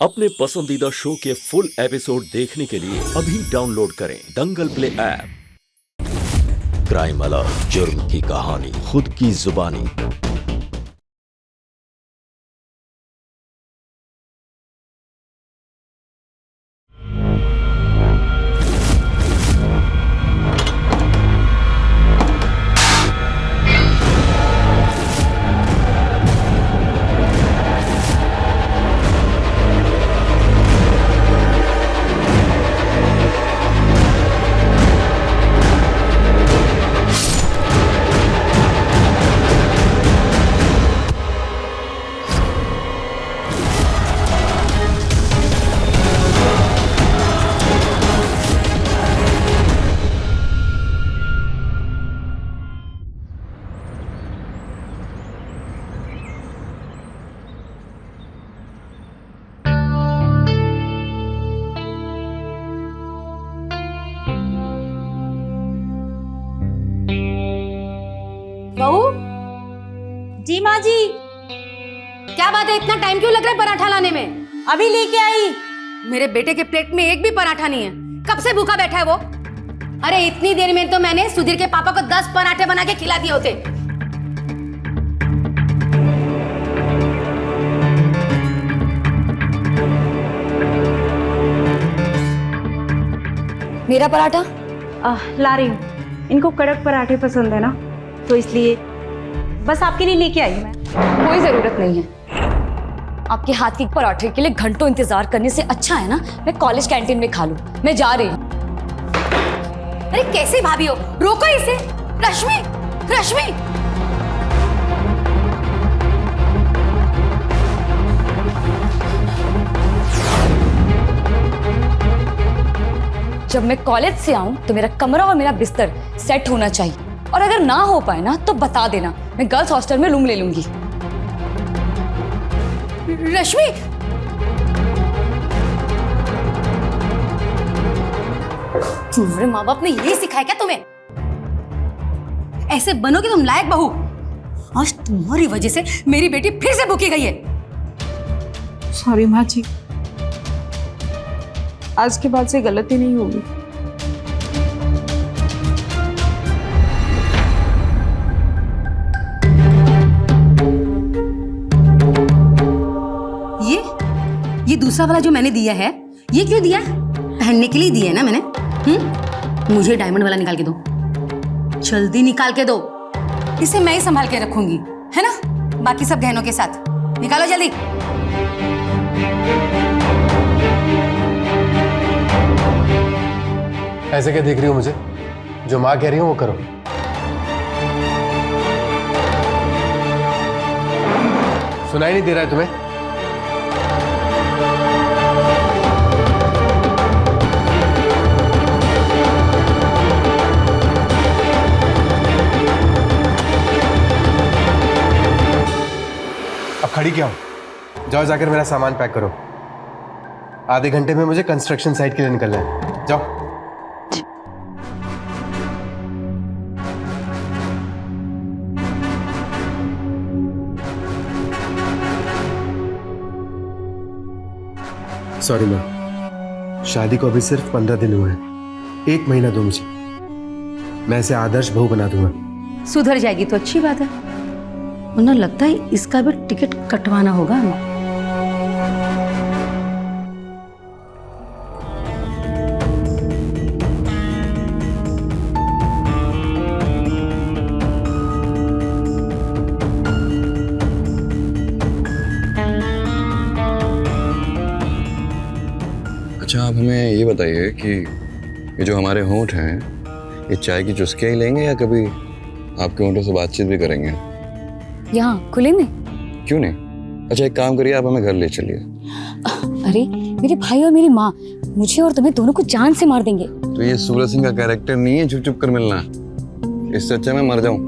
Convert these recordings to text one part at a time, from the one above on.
अपने पसंदीदा शो के फुल एपिसोड देखने के लिए अभी डाउनलोड करें दंगल प्ले ऐप। क्राइम अलर्ट, जुर्म की कहानी खुद की जुबानी। बहू, जी माँ जी। क्या बात है, इतना टाइम क्यों लग रहा है पराठा लाने में? अभी लेके आई। मेरे बेटे के प्लेट में एक भी पराठा नहीं है। कब से भूखा बैठा है वो? अरे इतनी देर में तो मैंने सुधीर के पापा को 10 पराठे बना के खिला दिए होते। मेरा पराठा ला रही हूँ। इनको कड़क पराठे पसंद है ना, तो इसलिए बस आपके लिए लेके आई मैं। कोई जरूरत नहीं है। आपके हाथ के पराठे के लिए घंटों इंतजार करने से अच्छा है ना मैं कॉलेज कैंटीन में खा लूं। मैं जा रही हूँ। अरे कैसे भाभी हो, रोको इसे। रश्मि, रश्मि, जब मैं कॉलेज से आऊं तो मेरा कमरा और मेरा बिस्तर सेट होना चाहिए, और अगर ना हो पाए ना तो बता देना, मैं गर्ल्स हॉस्टल में रूम ले लूंगी। रश्मि, तुम्हारे माँ बाप ने यही सिखाया क्या तुम्हें? ऐसे बनोगे तुम लायक बहू। आज तुम्हारी वजह से मेरी बेटी फिर से भूखी गई है। सॉरी माँ जी, आज के बाद से गलती नहीं होगी। ये दूसरा वाला जो मैंने दिया है, ये क्यों दिया? पहनने के लिए दिया है ना मैंने। मुझे डायमंड वाला निकाल के दो, जल्दी निकाल के दो। इसे मैं ही संभाल के रखूंगी, है ना, बाकी सब गहनों के साथ। निकालो जल्दी। ऐसे क्या देख रही हो मुझे? जो माँ कह रही हो वो करो। सुनाई नहीं दे रहा है तुम्हें? अब खड़ी क्या हो? जाओ जाकर मेरा सामान पैक करो। आधे घंटे में मुझे कंस्ट्रक्शन साइट के लिए निकलना है। जाओ। सॉरी माँ, शादी को अभी सिर्फ 15 दिन हुए हैं। 1 महीना दो मुझे, मैं इसे आदर्श बहू बना दूंगा। सुधर जाएगी तो अच्छी बात है, वरना लगता है इसका भी टिकट कटवाना होगा हमें। अच्छा, आप हमें ये बताइए कि ये जो हमारे होंठ हैं, ये चाय की चुस्कियाँ ही लेंगे या कभी आपके होंठों से बातचीत भी करेंगे? यहाँ खुले में? क्यों नहीं? अच्छा, एक काम करिए, आप हमें घर ले चलिए। अरे मेरे भाई और मेरी माँ मुझे और तुम्हें दोनों को जान से मार देंगे। तो ये सूरज सिंह का कैरेक्टर नहीं है चुप चुप कर मिलना। इससे अच्छा मैं मर जाऊं।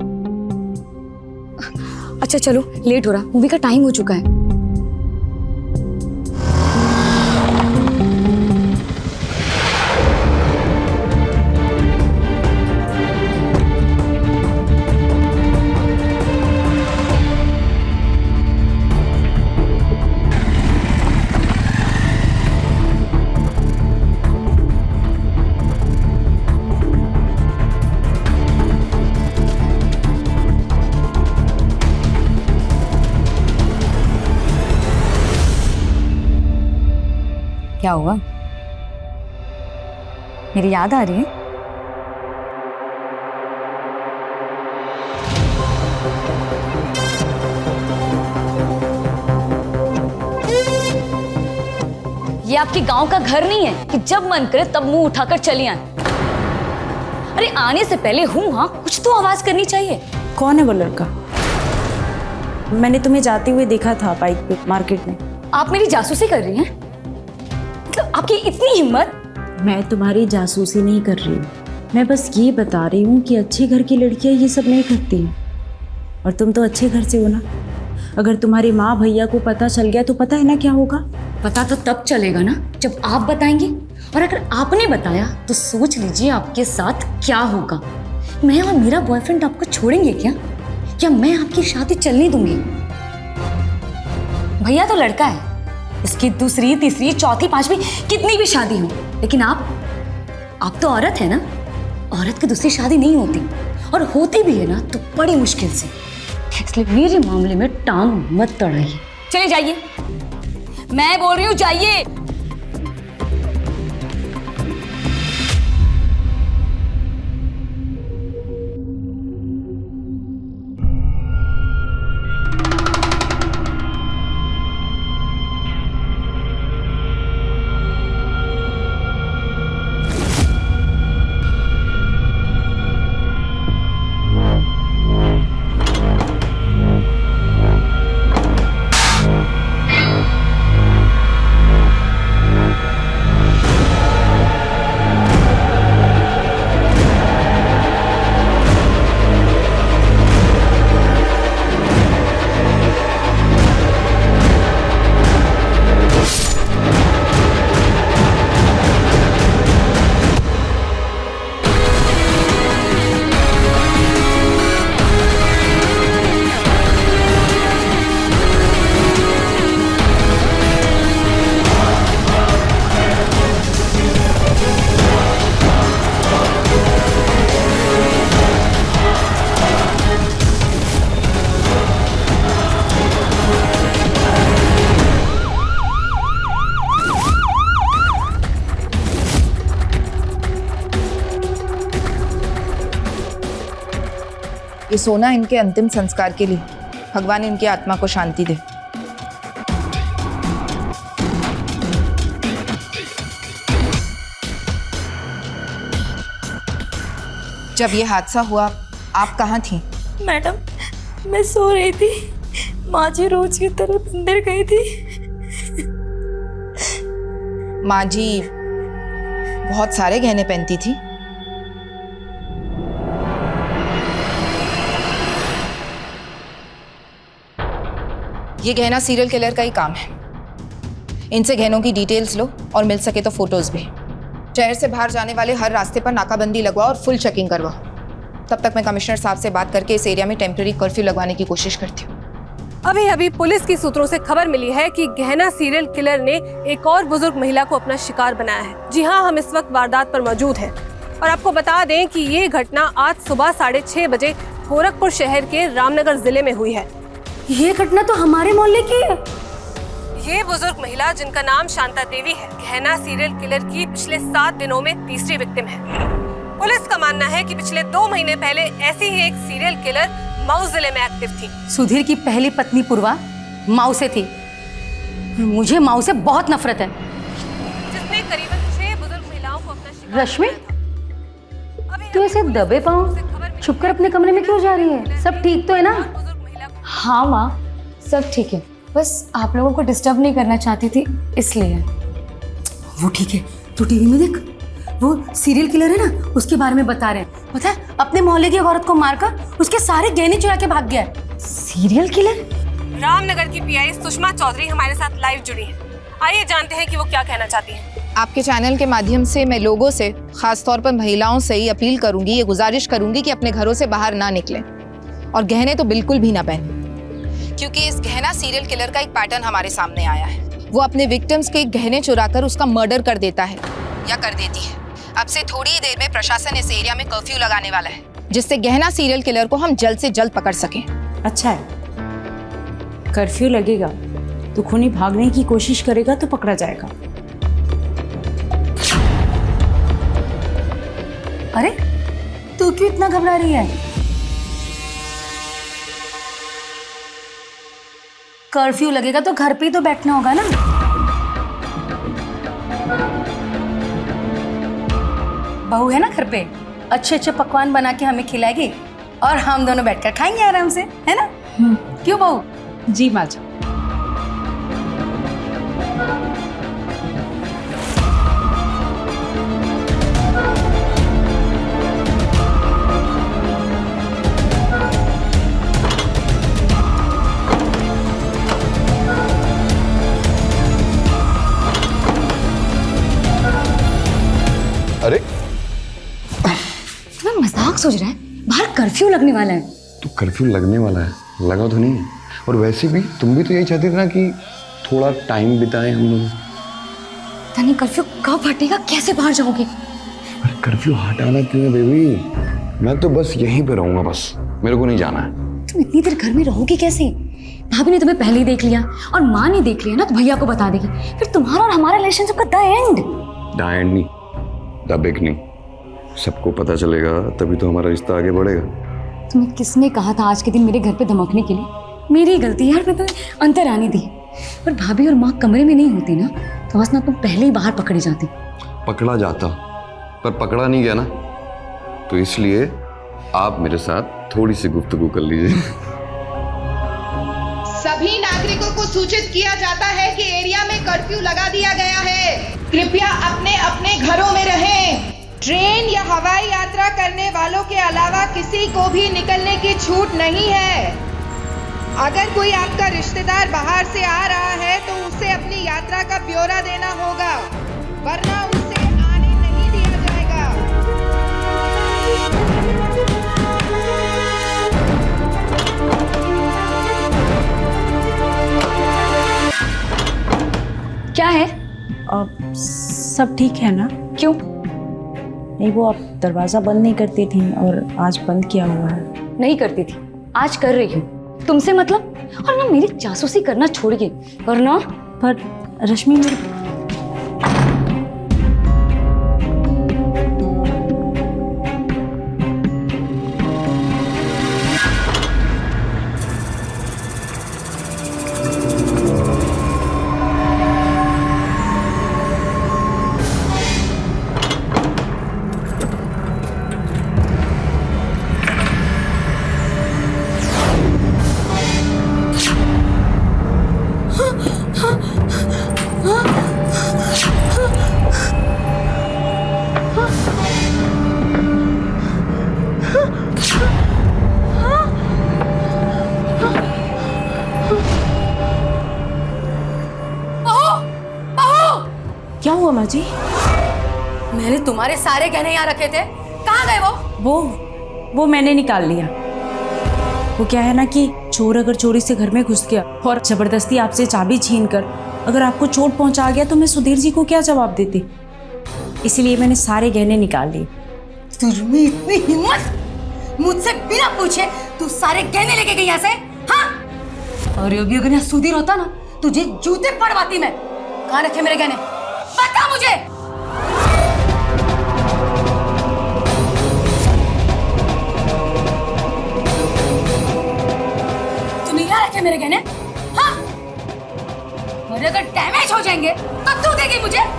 अच्छा चलो, लेट हो रहा, मूवी का टाइम हो चुका है। क्या हुआ? मेरी याद आ रही है? ये आपके गांव का घर नहीं है कि जब मन करे तब मुंह उठाकर चली आए। अरे आने से पहले हूँ हाँ कुछ तो आवाज करनी चाहिए। कौन है वो लड़का? मैंने तुम्हें जाते हुए देखा था बाइक पे मार्केट में। आप मेरी जासूसी कर रही हैं? मतलब आपकी इतनी हिम्मत? मैं तुम्हारी जासूसी नहीं कर रही हूँ, मैं बस ये बता रही हूँ कि अच्छे घर की लड़कियाँ ये सब नहीं करती हैं। और तुम तो अच्छे घर से हो ना। अगर तुम्हारी माँ भैया को पता चल गया तो पता है ना क्या होगा? पता तो तब चलेगा ना जब आप बताएंगे, और अगर आपने बताया तो सोच लीजिए आपके साथ क्या होगा। मैं और मेरा बॉयफ्रेंड आपको छोड़ेंगे क्या? क्या मैं आपकी शादी चलने दूंगी? भैया तो लड़का है, इसकी दूसरी तीसरी चौथी पांचवी कितनी भी शादी हो, लेकिन आप तो औरत है ना। औरत की दूसरी शादी नहीं होती, और होती भी है ना तो बड़ी मुश्किल से। इसलिए मेरे मामले में टांग मत अड़ाइए। चले जाइए, मैं बोल रही हूँ जाइए। ये सोना इनके अंतिम संस्कार के लिए, भगवान इनकी आत्मा को शांति दे। जब ये हादसा हुआ आप कहाँ थी? मैडम मैं सो रही थी, माँ जी रोज की तरह अंदर गई थी। माँ जी बहुत सारे गहने पहनती थी। ये गहना सीरियल किलर का ही काम है। इनसे गहनों की डिटेल्स लो और मिल सके तो फोटोज भी। शहर से बाहर जाने वाले हर रास्ते पर नाकाबंदी लगवाओ और फुल चेकिंग करवाओ। तब तक मैं कमिश्नर साहब से बात करके इस एरिया में टेम्पररी कर्फ्यू लगवाने की कोशिश करती हूँ। अभी अभी पुलिस की सूत्रों से खबर मिली है कि गहना सीरियल किलर ने एक और बुजुर्ग महिला को अपना शिकार बनाया है। जी हाँ, हम इस वक्त वारदात पर मौजूद हैं और आपको बता दें कि ये घटना आज सुबह 6:30 बजे गोरखपुर शहर के रामनगर जिले में हुई है। ये घटना तो हमारे मोहल्ले की है। ये बुजुर्ग महिला जिनका नाम शांता देवी है, गहना सीरियल किलर की पिछले 7 दिनों में तीसरी विक्टिम है। पुलिस का मानना है कि पिछले 2 महीने पहले ऐसी ही एक सीरियल किलर मऊ जिले में एक्टिव थी। सुधीर की पहली पत्नी पूर्वा माऊ से थी। मुझे माऊ से बहुत नफरत है। जिसने करीबन 6 बुजुर्ग महिलाओं को अपना शिकार रश्मि, बनाया था। तू ऐसे दबे पाँव छुपकर अपने कमरे में क्यों जा रही है? सब ठीक तो है ना? हाँ माँ सब ठीक है, बस आप लोगों को डिस्टर्ब नहीं करना चाहती थी इसलिए। वो ठीक है, तू टीवी में देख, वो सीरियल किलर है ना, उसके बारे में बता रहे हैं। पता है, अपने मोहल्ले की एक औरत को मारकर उसके सारे गहने चुरा के भाग गया है। Serial killer? रामनगर की पीआई सुषमा चौधरी हमारे साथ लाइव जुड़ी है। आइए जानते हैं कि वो क्या कहना चाहती हैं। आपके चैनल के माध्यम से मैं लोगों से, खासतौर पर महिलाओं से ही अपील करूंगी, ये गुजारिश करूंगी कि अपने घरों से बाहर ना निकलें और गहने तो बिल्कुल भी ना पहनें, क्योंकि इस गहना सीरियल किलर का एक पैटर्न हमारे सामने आया है। वो अपने विक्टिम्स के गहने चुराकर उसका मर्डर कर देता है या कर देती है। अब से थोड़ी ही देर में प्रशासन इस एरिया में कर्फ्यू लगाने वाला है, जिससे गहना सीरियल किलर को हम जल्द से जल्द पकड़ सकें। अच्छा है, कर्फ्यू लगेगा तो खूनी भागने की कोशिश करेगा तो पकड़ा जाएगा। अरे तू क्यों इतना घबरा रही है? कर्फ्यू लगेगा तो घर पे ही तो बैठना होगा ना। बहू है ना घर पे, अच्छे अच्छे पकवान बना के हमें खिलाएगी और हम दोनों बैठकर खाएंगे आराम से, है ना? क्यों बहू? जी माँ जी। अरे तुम्हें मजाक सोच रहा है? बाहर कर्फ्यू लगने वाला है। तो कर्फ्यू लगने वाला है, लगा तो नहीं है। और वैसे भी तुम भी तो यही चाहती थी ना कि थोड़ा टाइम बिताएं हम लोग। तनी कर्फ्यू कब हटेगा, कैसे बाहर जाओगे? अरे कर्फ्यू हटाना क्यों है बेबी? मैं तो बस यहीं पे रहूंगा, बस मेरे को नहीं जाना है। तुम इतनी देर घर में रहोगे कैसे? भाभी ने तुम्हें पहले ही देख लिया और माँ ने देख लिया ना तो भैया को बता देगी, फिर तुम्हारा और हमारा रिलेशनशिप का द एंड। द एंड नहीं, द बिगनिंग। सबको पता चलेगा तभी तो हमारा रिश्ता आगे बढ़ेगा। तुम्हें किसने कहा था आज के दिन मेरे घर पे धमकने के लिए? मेरी गलती यार, मैं तुम्हें अंतर आने दी। पर भाभी और माँ कमरे में नहीं होती ना तो बस ना तुम पहले ही बाहर पकड़ी जाती। पकड़ा जाता पर पकड़ा नहीं गया ना, तो इसलिए आप मेरे साथ थोड़ी सी गुफ्तगू कर लीजिए। सभी नागरिकों को सूचित किया जाता है कि एरिया में कर्फ्यू लगा दिया गया है। कृपया अपने अपने घरों में रहें। ट्रेन या हवाई यात्रा करने वालों के अलावा किसी को भी निकलने की छूट नहीं है। अगर कोई आपका रिश्तेदार बाहर से आ रहा है तो उसे अपनी यात्रा का ब्यौरा देना होगा, वरना उसे आने नहीं दिया जाएगा। क्या है? सब ठीक है ना? क्यों? नहीं, वो आप दरवाज़ा बंद नहीं करती थी और आज बंद किया हुआ है। नहीं करती थी, आज कर रही हूँ। तुमसे मतलब? और ना मेरी जासूसी करना छोड़िए, वरना। पर रश्मि मेरी क्या हुआ माँ जी? मैंने तुम्हारे सारे गहने यहाँ रखे थे, कहाँ गए वो मैंने निकाल लिया। वो क्या है ना कि चोर अगर चोरी से घर में घुस गया और जबरदस्ती आपसे चाबी छीन कर अगर आपको चोट पहुंचा गया तो मैं सुधीर जी को क्या जवाब देती, इसलिए मैंने सारे गहने निकाल लिए। तुझमें इतनी हिम्मत, मुझसे बिना पूछे तू सारे गहने लेके गई यहाँ से? हाँ? और अभी अगर यहाँ सुधीर होता ना तुझे जूते पड़वाती मैं। कहाँ रखे मेरे गहने? बता मुझे। तूने यहाँ रखे मेरे गहने? हाँ? और अगर डैमेज हो जाएंगे तो तू देगी मुझे?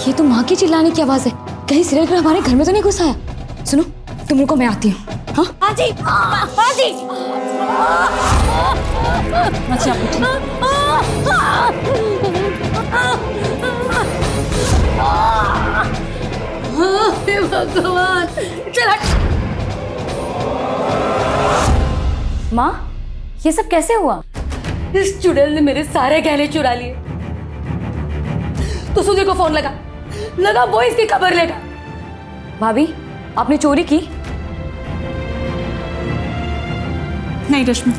ये तो माँ की चिल्लाने की आवाज है। कहीं सीरियल किलर हमारे घर में तो नहीं घुस आया? सुनो, तुम लोग को मैं आती हूँ। हाँ हाजी, हाजी। अच्छा आप उठिए। हे भगवान, चल हट। माँ, ये सब कैसे हुआ? इस चुड़ैल ने मेरे सारे गहने चुरा लिए। तो सुधीर को फोन लगा, वो इसकी खबर लेगा। भाभी, आपने चोरी की? नहीं रश्मि,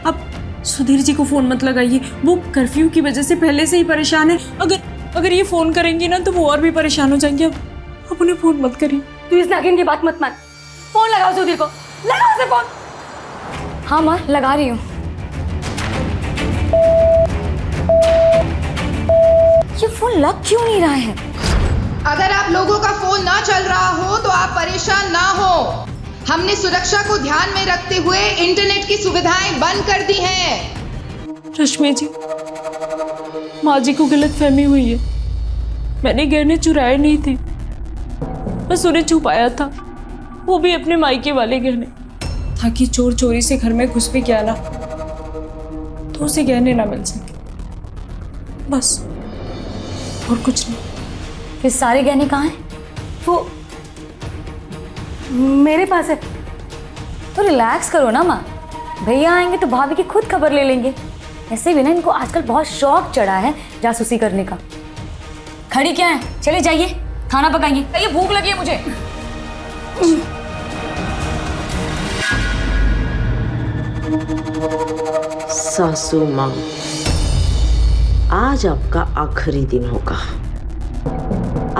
अब सुधीर जी को फोन मत लगाइए, वो कर्फ्यू की वजह से पहले से ही परेशान है। अगर ये फोन करेंगी ना तो वो और भी परेशान हो जाएंगे। अब उन्हें फोन मत करिए। तू इस नागिन की बात मत मान। फोन लगाओ सुधीर को, लगाओ उसे फोन। हाँ माँ, लगा रही हूँ। ये फोन लग क्यों नहीं रहा है? अगर आप लोगों का फोन ना चल रहा हो तो आप परेशान ना हो। हमने सुरक्षा को ध्यान में रखते हुए इंटरनेट की सुविधाएं बंद कर दी हैं। रश्मि जी, माँ जी को गलत फहमी हुई है। मैंने गहने चुराए नहीं थे, बस उन्हें छुपाया था, वो भी अपने मायके वाले गहने, ताकि चोर चोरी से घर में घुस भी गया ना तो उसे गहने ना मिल सके, बस और कुछ नहीं। फिर सारे गहने कहाँ हैं? वो मेरे पास है। तो रिलैक्स करो ना माँ, भैया आएंगे तो भाभी की खुद खबर ले लेंगे। ऐसे भी ना इनको आजकल बहुत शौक चढ़ा है जासूसी करने का। खड़ी क्या है, चले जाइए खाना पकाइए, ये भूख लगी है मुझे। सासू माँ, आज आपका आखिरी दिन होगा।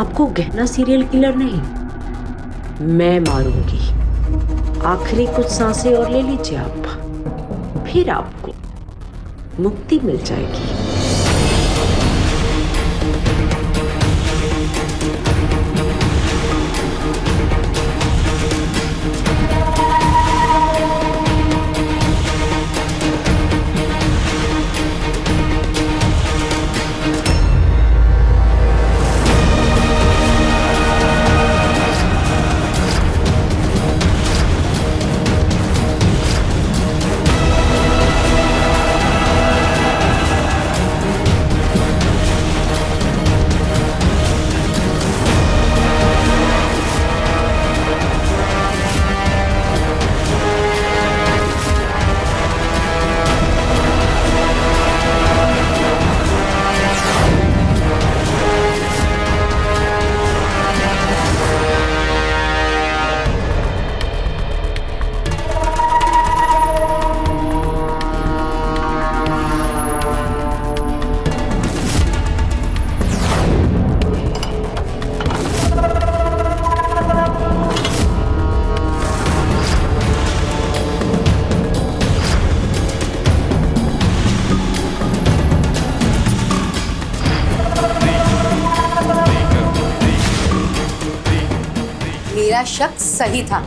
आपको गहना सीरियल किलर नहीं, मैं मारूंगी। आखिरी कुछ सांसें और ले लीजिए आप, फिर आपको मुक्ति मिल जाएगी। मेरा शक सही था।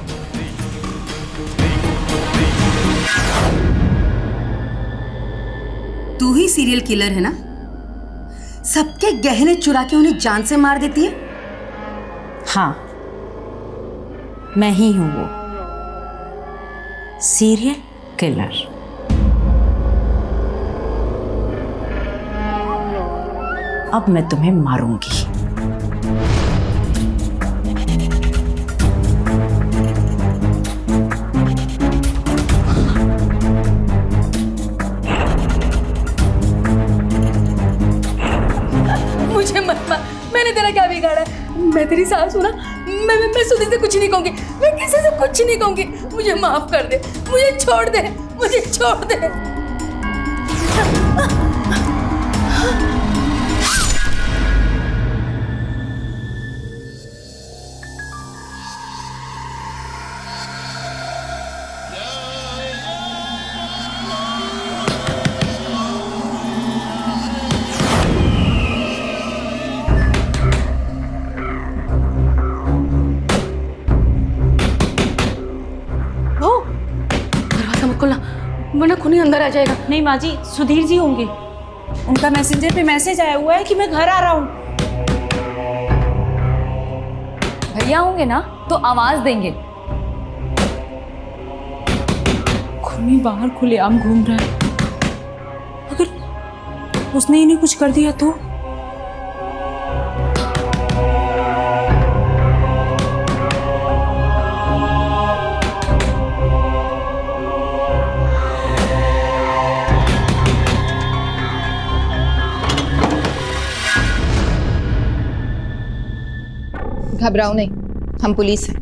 तू ही सीरियल किलर है ना? सबके गहने चुरा के उन्हें जान से मार देती है। हाँ, मैं ही हूं वो सीरियल किलर। अब मैं तुम्हें मारूंगी। मुझे मत मार, मैंने तेरा क्या बिगाड़ा है? मैं तेरी सास हूं ना। मैं सुधीर से कुछ नहीं कहूंगी, मैं किसी से कुछ नहीं कहूंगी। मुझे माफ कर दे, मुझे छोड़ दे, मुझे छोड़ दे। वरना खूनी अंदर आ जाएगा। नहीं माँ जी, सुधीर जी होंगे। उनका मैसेंजर पे मैसेज आया हुआ है कि मैं घर आ रहा हूँ। भैया होंगे ना तो आवाज देंगे। खूनी बाहर खुलेआम घूम रहा है, अगर उसने इन्हें कुछ कर दिया तो? घबराओ नहीं, हम पुलिस हैं।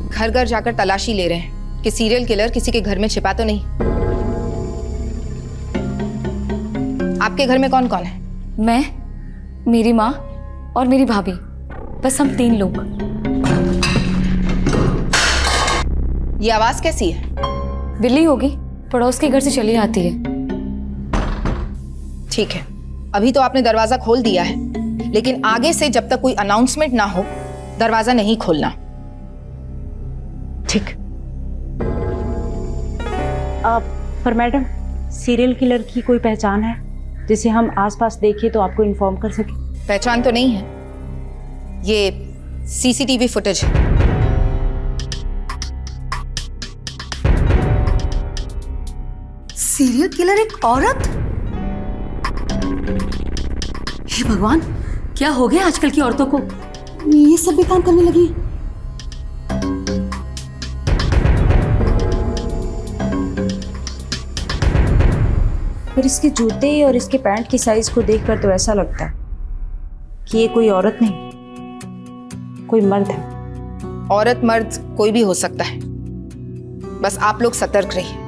घर घर जाकर तलाशी ले रहे हैं कि सीरियल किलर किसी के घर में छिपा तो नहीं। आपके घर में कौन कौन है? मैं, मेरी माँ और मेरी भाभी, बस हम 3 लोग। ये आवाज कैसी है? बिल्ली होगी, पड़ोस के घर से चली आती है। ठीक है, अभी तो आपने दरवाजा खोल दिया है, लेकिन आगे से जब तक कोई अनाउंसमेंट ना हो दरवाजा नहीं खोलना। ठीक। पर मैडम, सीरियल किलर की कोई पहचान है जिसे हम आसपास देखें तो आपको इन्फॉर्म कर सकें? पहचान तो नहीं है, ये सीसीटीवी फुटेज है। सीरियल किलर एक औरत? हे भगवान, क्या हो गया आजकल की औरतों को? ये सब भी काम करने लगी। पर इसके जूते और इसके पैंट की साइज को देखकर तो ऐसा लगता है कि ये कोई औरत नहीं, कोई मर्द है। औरत मर्द कोई भी हो सकता है, बस आप लोग सतर्क रहिए।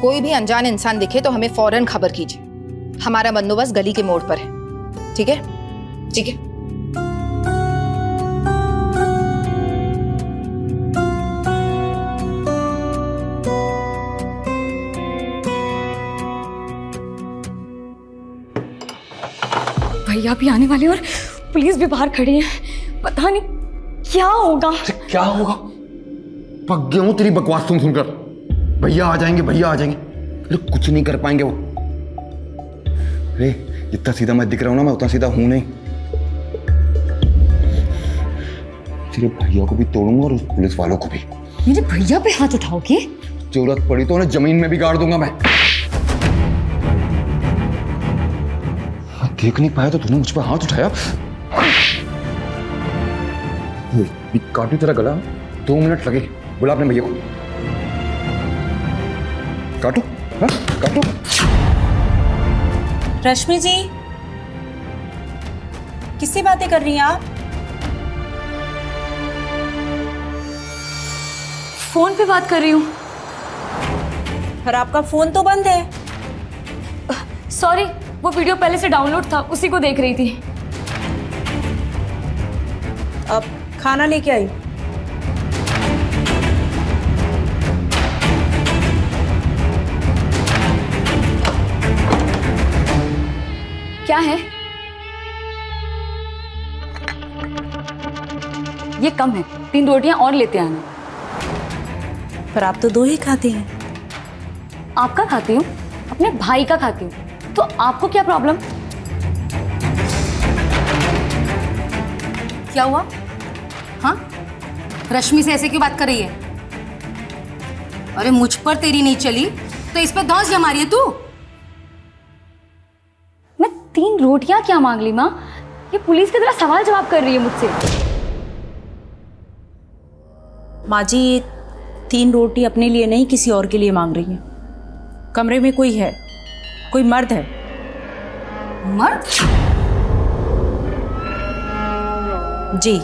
कोई भी अनजान इंसान दिखे तो हमें फौरन खबर कीजिए। हमारा बंदोबस्त गली के मोड़ पर है। ठीक है? ठीक है। भैया भी आने वाले और पुलिस भी बाहर खड़ी है, पता नहीं क्या होगा। क्या होगा? पक गया हूं तेरी बकवास सुनकर। भैया आ जाएंगे, भैया आ जाएंगे, अरे कुछ नहीं कर पाएंगे वो। अरे जितना सीधा मैं दिख रहा हूं ना, मैं उतना सीधा हूं नहीं। तेरे भैया को भी तोड़ूंगा और उस पुलिस वालों को भी। मेरे भैया पे हाथ उठाओगे? जरूरत पड़ी तो उन्हें जमीन में भी गाड़ दूंगा मैं देख नहीं पाया तो तूने मुझ पर हाथ उठाया। काटू तेरा गला, 2 मिनट लगे। बुला अपने भैया को। काटू, हाँ काटू। रश्मि जी, किससे बातें कर रही हैं आप? फोन पे बात कर रही हूँ। पर आपका फोन तो बंद है। सॉरी, वो वीडियो पहले से डाउनलोड था, उसी को देख रही थी। अब खाना लेके आई। क्या है? ये कम है, 3 रोटियां और लेते आना। पर आप तो 2 ही खाते हैं। आपका खाती हूँ, अपने भाई का खाती हूँ, तो आपको क्या प्रॉब्लम? क्या हुआ? हाँ, रश्मि से ऐसे क्यों बात कर रही है? अरे मुझ पर तेरी नहीं चली तो इस पर धौंस जमा रही है तू। मैं 3 रोटियां क्या मांग ली माँ? ये पुलिस की तरह सवाल जवाब कर रही है मुझसे। माँ जी, 3 रोटी अपने लिए नहीं किसी और के लिए मांग रही है। कमरे में कोई है, कोई मर्द है। मर्द? जी,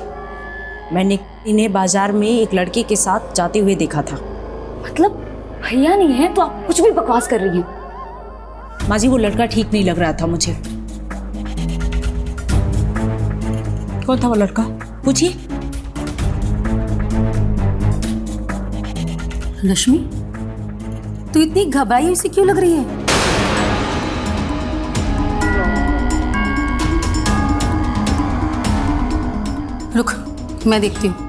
मैंने इन्हें बाजार में एक लड़के के साथ जाते हुए देखा था। मतलब भैया नहीं है तो आप कुछ भी बकवास कर रही हैं। माँ जी, वो लड़का ठीक नहीं लग रहा था मुझे। कौन था वो लड़का? पूछिए। रश्मि, तू इतनी घबराई हुई सी क्यों लग रही है? रुक, मैं देखती हूँ।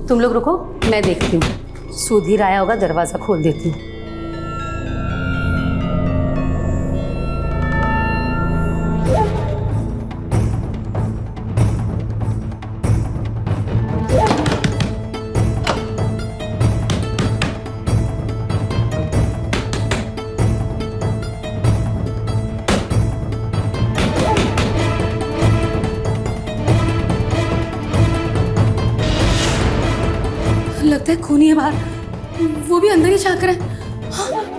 तुम लोग रुको, मैं देखती हूँ। सुधीर आया होगा, दरवाजा खोल देती हूँ। लगता है खूनी है बाहर, वो भी अंदर ही झांक रहा है। हाँ।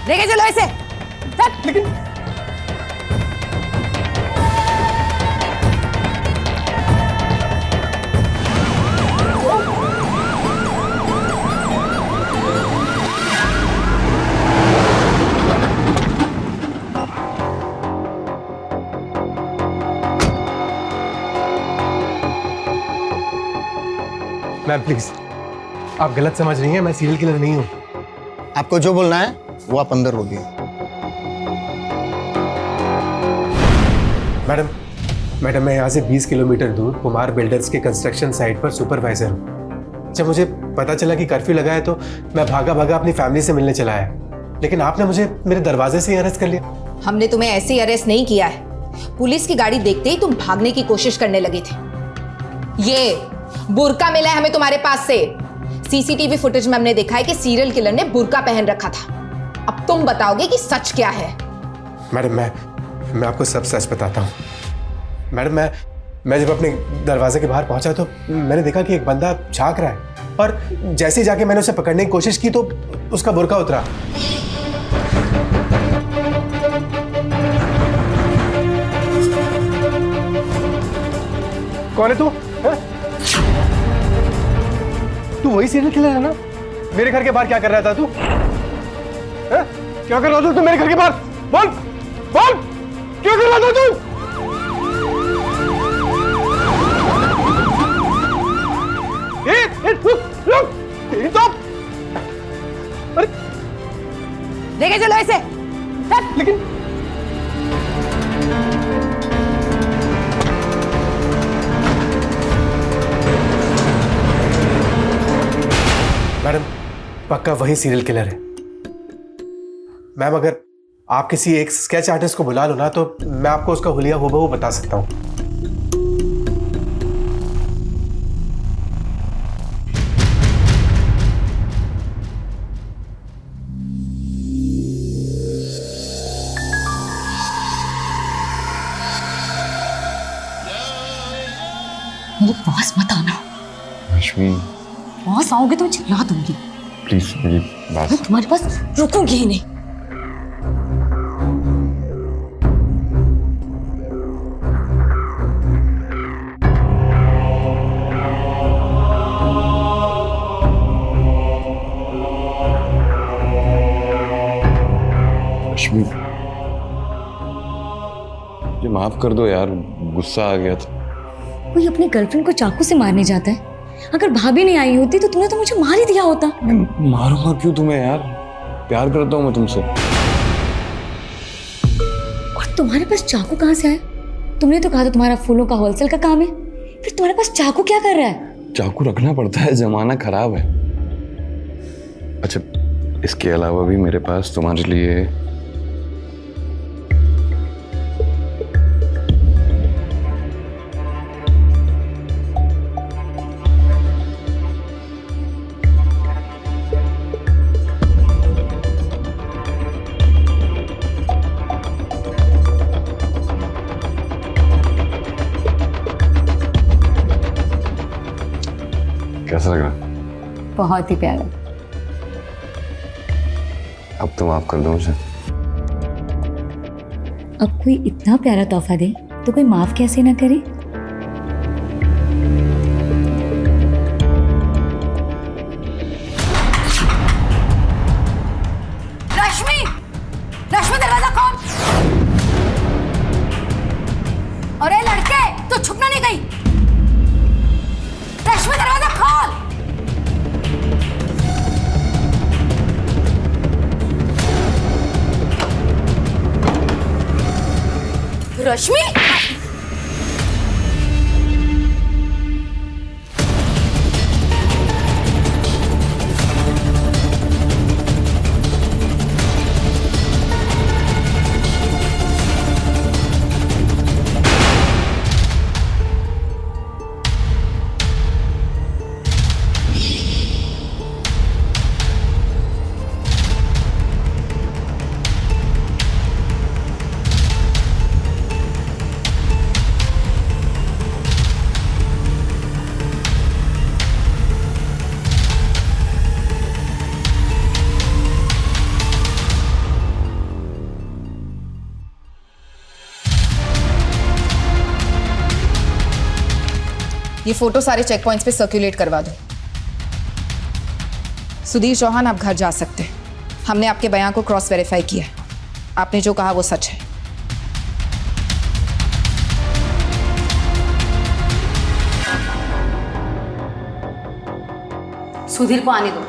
लेके चलो इसे। लेकिन मैम प्लीज, आप गलत समझ रही हैं, मैं सीरियल किलर नहीं हूँ। आपको जो बोलना है वो आप अंदर बोलिए। मैडम मैं यहाँ से 20 किलोमीटर दूर कुमार बिल्डर्स के कंस्ट्रक्शन साइट पर सुपरवाइजर हूँ। जब मुझे पता चला कि कर्फ्यू लगा है तो मैं भागा अपनी फैमिली से मिलने चला आया, लेकिन आपने मुझे मेरे दरवाजे से ही अरेस्ट कर लिया। हमने तुम्हें ऐसे ही अरेस्ट नहीं किया है। पुलिस की गाड़ी देखते ही तुम भागने की कोशिश करने लगे थे। ये बुर्का मिला है हमें तुम्हारे पास से। सीसीटीवी फुटेज में हमने देखा है कि सीरियल किलर ने बुर्का पहन रखा था। अब तुम बताओगे कि सच क्या है। मैडम मैं आपको सब सच बताता हूँ। मैडम मैं जब अपने दरवाजे के बाहर पहुंचा तो मैंने देखा कि एक बंदा झांक रहा है, और जैसे ही जाके मैंने उसे पकड़ने की कोशिश की तो उसका बुर्का उतरा। कौन है तू? तू वही सीरियल किलर है ना? मेरे घर के बाहर क्या कर रहा था तू? क्या कर रहा था तू मेरे घर के बाहर? बोल बोल, क्या कर रहा था तू? रुक, तेरी तो। अरे लेके चलो इसे। लेकिन मैडम पक्का वही सीरियल किलर है। मैम अगर आप किसी एक स्केच आर्टिस्ट को बुला लो ना तो मैं आपको उसका हुलिया हूबहू बता सकता हूं। मेरे पास मत आना। रश्मि पास आओगे तो चिल्ला दूंगी। प्लीज मेरी बात। मैं तुम्हारे पास रुकूंगी ही नहीं। रश्मि ये माफ कर दो यार, गुस्सा आ गया था। कोई अपनी गर्लफ्रेंड को चाकू से मारने जाता है? अगर भाभी नहीं आई होती तो तुमने तो मुझे मार ही दिया होता। मैं मारूंगा क्यों तुम्हें यार, प्यार करता हूँ मैं तुमसे। और तुम्हारे पास चाकू कहाँ से आया? तुमने तो कहा था तुम्हारा फूलों का होलसेल का काम है, फिर तुम्हारे पास चाकू क्या कर रहा है? चाकू रखना पड़ता है, जमाना खराब है। अच्छा इसके अलावा भी मेरे पास तुम्हारे लिए कैसा लग रहा? बहुत ही प्यारा। अब तो माफ कर दो मुझे। अब कोई इतना प्यारा तोहफा दे तो कोई माफ कैसे ना करे? रश्मि, रश्मि दरवाजा खोल। अरे लड़के, तो छुपना नहीं गई। रश्मि दरवाजा खोल। रश्मि ये फोटो सारे चेक पॉइंट्स पे सर्कुलेट करवा दो। सुधीर चौहान, आप घर जा सकते हैं। हमने आपके बयान को क्रॉस वेरीफाई किया है। आपने जो कहा वो सच है। सुधीर को आने दो,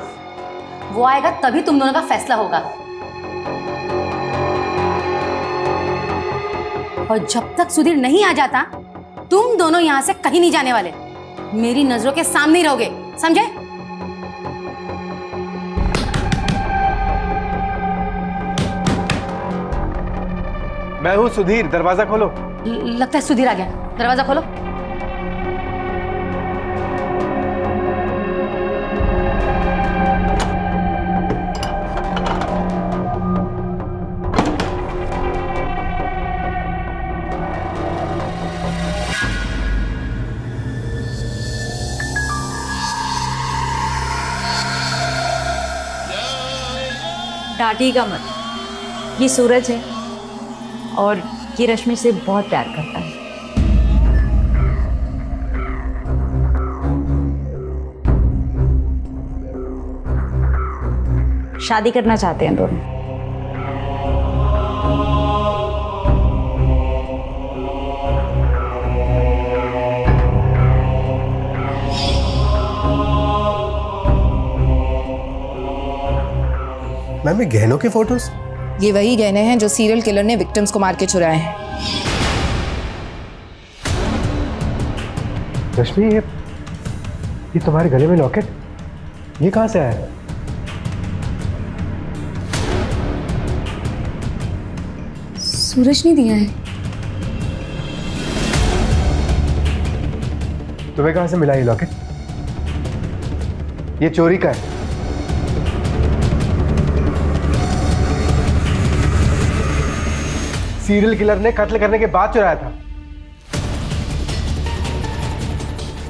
वो आएगा तभी तुम दोनों का फैसला होगा। और जब तक सुधीर नहीं आ जाता तुम दोनों यहां से कहीं नहीं जाने वाले। मेरी नजरों के सामने ही रहोगे, समझे? मैं हूँ सुधीर, दरवाजा खोलो। लगता है सुधीर आ गया, दरवाजा खोलो। डांटिएगा मत, ये सूरज है और ये रश्मि से बहुत प्यार करता है। शादी करना चाहते हैं दोनों। मैम, ये गहनों के फोटोज? ये वही गहने हैं जो सीरियल किलर ने विक्टिम्स को मार के चुराए हैं। रश्मि, ये तुम्हारे गले में लॉकेट, ये कहाँ से आया? सूरज ने दिया है। तुम्हें कहाँ से मिला ये लॉकेट? ये चोरी का है। सीरियल किलर ने कत्ल करने के बाद चुराया था।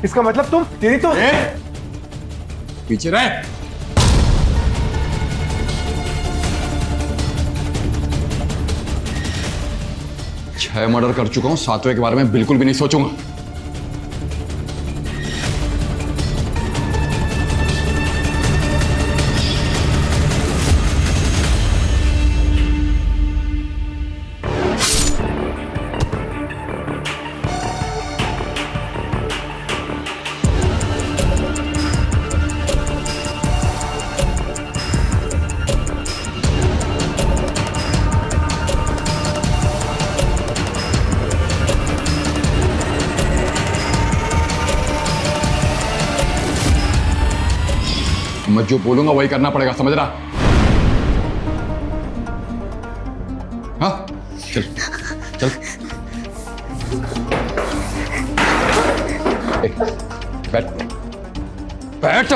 इसका मतलब तुम पीछे रहे। 6 मर्डर कर चुका हूं, 7वें के बारे में बिल्कुल भी नहीं सोचूंगा। मैं जो बोलूंगा वही करना पड़ेगा, समझ रहा? हाँ, चल चल। बैठ बैठ।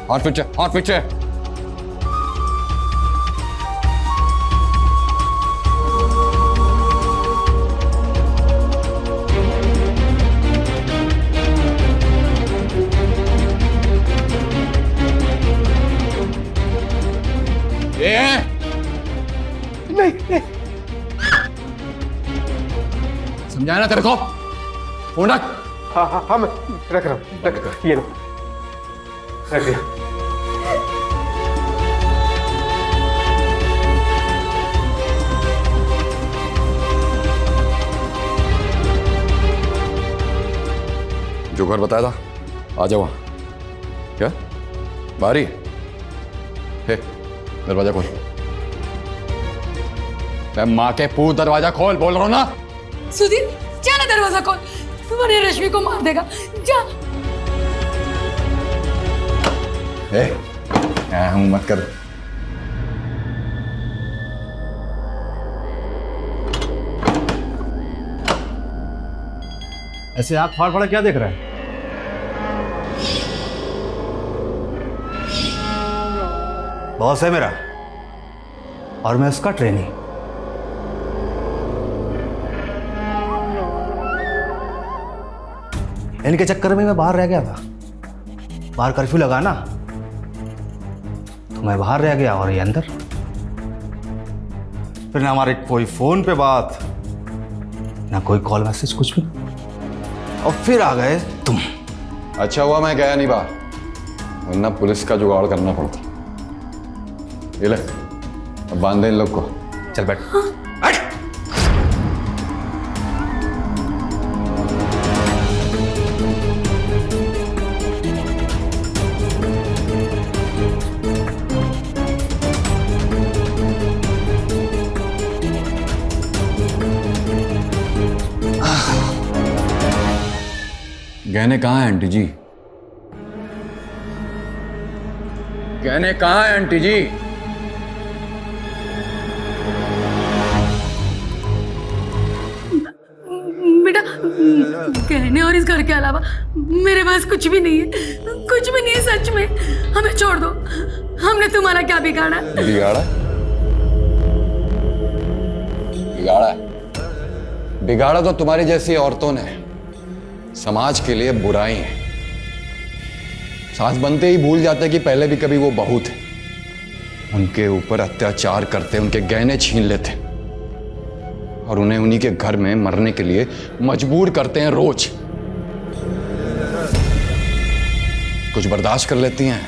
हाथ पीछे, हाथ पीछे। नहीं। समझाया ना तेरे को? फोन रख। हाँ, मैं रख रहा हूँ। रख, ये लो, रख दिया। जो घर बताया था, आ जाओ वहां। क्या बाहर ही है? दरवाजा खोल। मैं माँ के पूत, दरवाजा खोल बोल रहा हूं ना। सुधीर, जा ना, दरवाजा खोल, तुम्हारी रश्मि को मार देगा। जा। हूं मत कर। ऐसे आँख फाड़ फाड़ क्या देख रहा है? बॉस है मेरा और मैं उसका ट्रेनी। इनके चक्कर में मैं बाहर रह गया था। बाहर कर्फ्यू लगा ना, तो मैं बाहर रह गया और ये अंदर। फिर ना हमारे कोई फोन पे बात, ना कोई कॉल मैसेज, कुछ भी। और फिर आ गए तुम। अच्छा हुआ मैं गया नहीं बाहर, वरना पुलिस का जुगाड़ करना पड़ता। ये ले, अब बांध दे इन लोग को। चल बैठ। गहने कहाँ हैं आंटी जी? गहने कहाँ हैं आंटी जी? बेटा, कहने और इस घर के अलावा मेरे पास कुछ भी नहीं है, कुछ भी नहीं है सच में। हमें छोड़ दो, हमने तुम्हारा क्या बिगाड़ा? बिगाड़ा? बिगाड़ा? बिगाड़ा तो तुम्हारी जैसी औरतों ने। समाज के लिए बुराई है। सास बनते ही भूल जाते कि पहले भी कभी वो बहू थे। उनके ऊपर अत्याचार करते, उनके गहने छीन लेते और उन्हें उन्हीं के घर में मरने के लिए मजबूर करते हैं रोज। कुछ बर्दाश्त कर लेती हैं,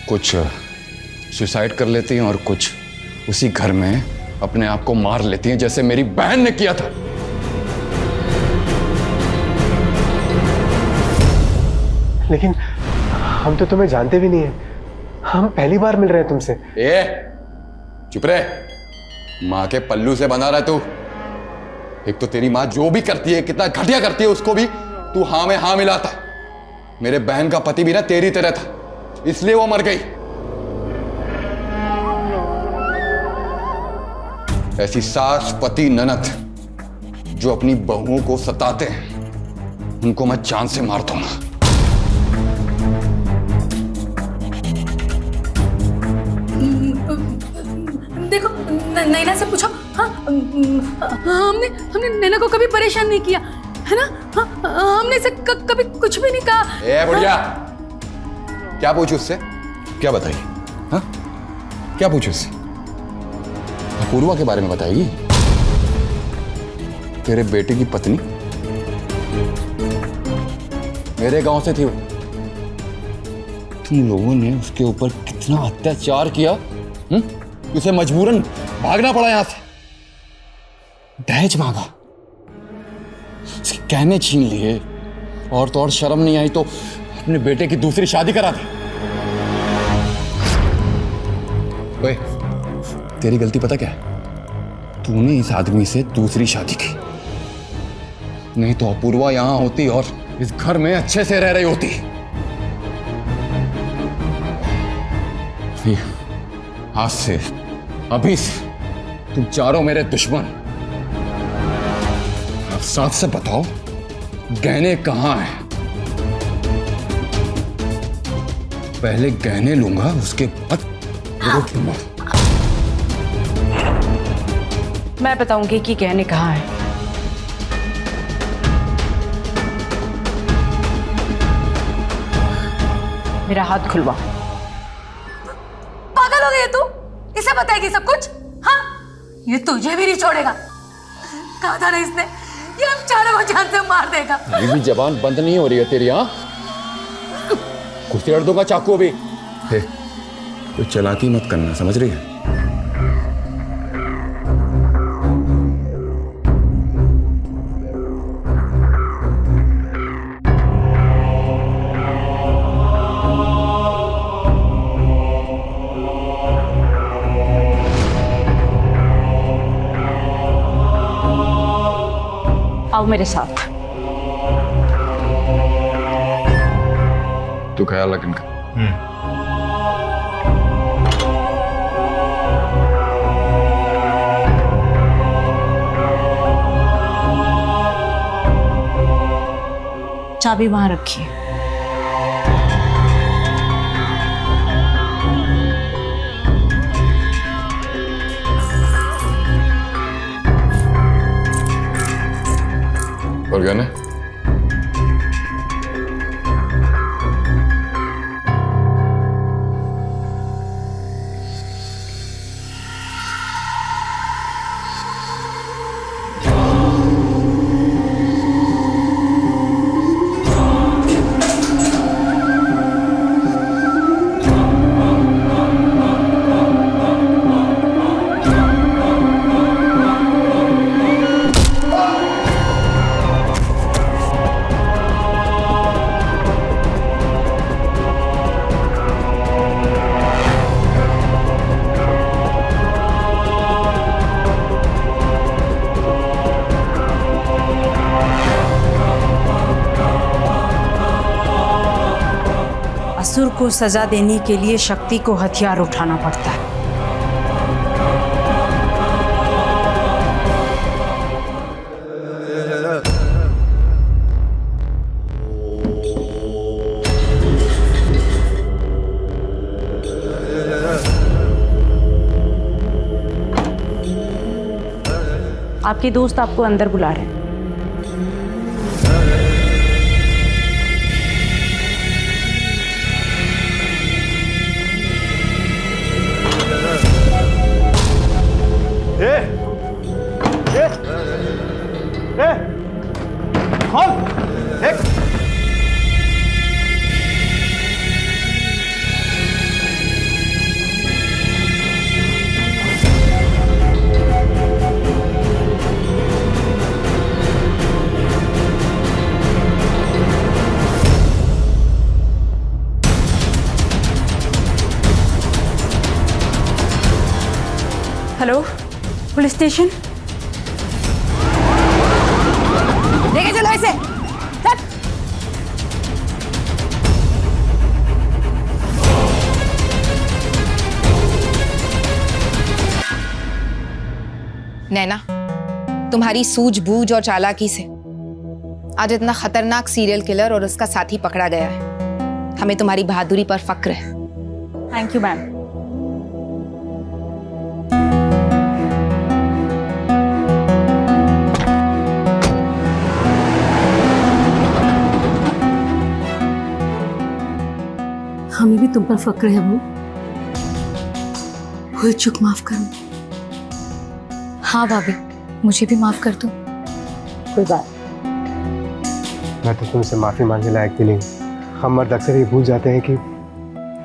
कुछ सुसाइड कर लेती हैं और कुछ उसी घर में अपने आप को मार लेती हैं, जैसे मेरी बहन ने किया था। लेकिन हम तो तुम्हें जानते भी नहीं है, हम पहली बार मिल रहे हैं तुमसे। ए, चुप रहे। माँ के पल्लू से बना रहा है तू। एक तो तेरी माँ जो भी करती है, कितना घटिया करती है, उसको भी तू हाँ में हाँ मिलाता। मेरे बहन का पति भी ना तेरी तरह था, इसलिए वो मर गई। ऐसी सास, पति, ननद जो अपनी बहुओं को सताते हैं, उनको मैं जान से मार दूंगा। देखो, नैना से पूछो। हाँ, हमने नैना को कभी परेशान नहीं किया, है ना? हाँ, हमने इसे कभी कुछ भी नहीं कहा। ए बुढ़िया, क्या पूछू उससे? क्या बताइए? हाँ, क्या पूछू उससे? अपूर्वा के बारे में बताएगी? तेरे बेटे की पत्नी मेरे गांव से थी वो। तुम लोगों ने उसके ऊपर कितना अत्याचार किया, उसे मजबूरन भागना पड़ा यहां से। दहेज मांगा, उसके गहने छीन लिए, और तो और शर्म नहीं आई तो अपने बेटे की दूसरी शादी करा दी। ओए, तेरी गलती पता क्या है? तूने इस आदमी से दूसरी शादी की, नहीं तो अपूर्वा यहां होती और इस घर में अच्छे से रह रही होती। आज से, अभी से तुम चारों मेरे दुश्मन। अब साफ से बताओ, गहने कहां हैं? पहले गहने लूंगा, उसके बाद रोक लूंगा। मैं बताऊंगी कि गहने कहाँ हैं। मेरा हाथ खुलवा। पागल हो गई है तू? इसे बताएगी सब कुछ? हाँ, ये तुझे भी नहीं छोड़ेगा। कहा था ना इसने, ये हम चारों को जान से मार देगा। अभी भी जबान बंद नहीं हो रही है तेरी? हाँ, घुसेड़ दूंगा चाकू अभी। कोई चालाकी मत करना, समझ रही है? आओ मेरे साथ। तू ख्याल रख इनका। चाबी वहां रखिए। और गहने? असुर को सजा देने के लिए शक्ति को हथियार उठाना पड़ता है। आपके दोस्त आपको अंदर बुला रहे हैं। Hello, police station. लेके चलो इसे। नैना, तुम्हारी सूझबूझ और चालाकी से आज इतना खतरनाक सीरियल किलर और उसका साथी पकड़ा गया है। हमें तुम्हारी बहादुरी पर फक्र है। Thank you ma'am. हमें भी तुम पर फक्र है वो। हुई चूक माफ करो। हाँ भाभी, मुझे भी माफ कर दो। कोई बात। मैं तो तुमसे माफ़ी मांगने लायक भी नहीं। हम मर्द अक्सर ये भूल जाते हैं कि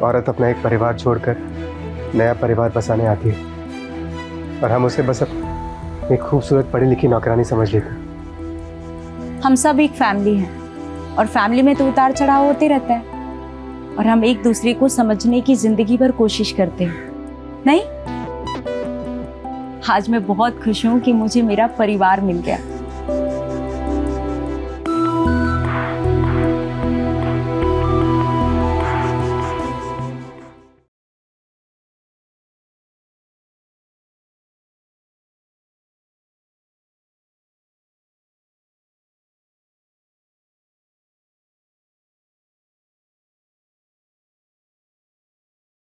औरत अपना एक परिवार छोड़कर नया परिवार बसाने आती है और हम उसे बस एक खूबसूरत पढ़ी लिखी नौकरानी समझ लेते हैं। हम सब एक फैमिली हैं और फैमिली में तो उतार चढ़ाव होते रहता है और हम एक दूसरे को समझने की जिंदगी भर कोशिश करते हैं। नहीं, आज मैं बहुत खुश हूँ कि मुझे मेरा परिवार मिल गया।